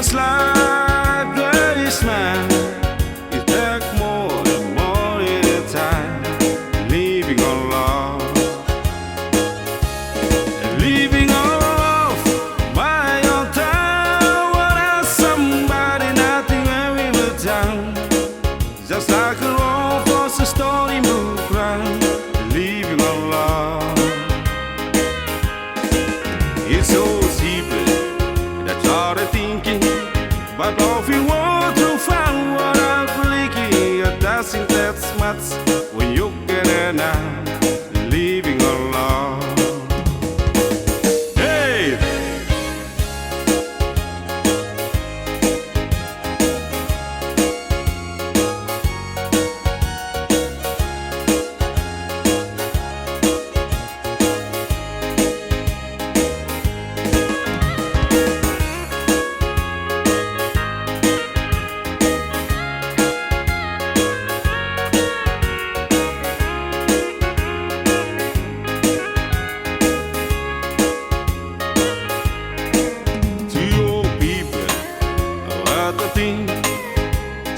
this life there is man, it takes more and more at a time. Living on love, living on love by your time. What else somebody nothing when we were down, just like a roll for a story move round. Living on love, it's so simple, that's all the thinking. But if you want to find what I'm leaking, it doesn't that much when you get it now. Living on love. Hey!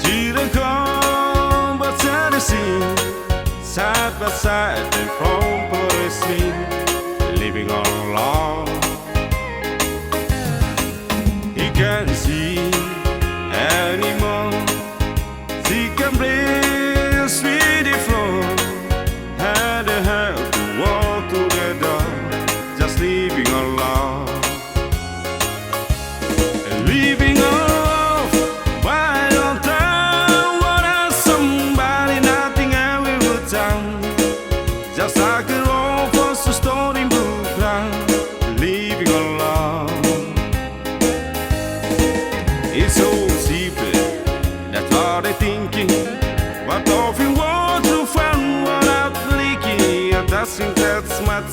Didn't come but sad to see, side by side and from policy, living on love. He can't see anymore, he can breathe sweet flow, had to have to walk together, just living on love. And living on just like a roll for a story book round. Living on love, it's so simple, that's all they're thinking. But if you want to find what I'm leaking, it doesn't that much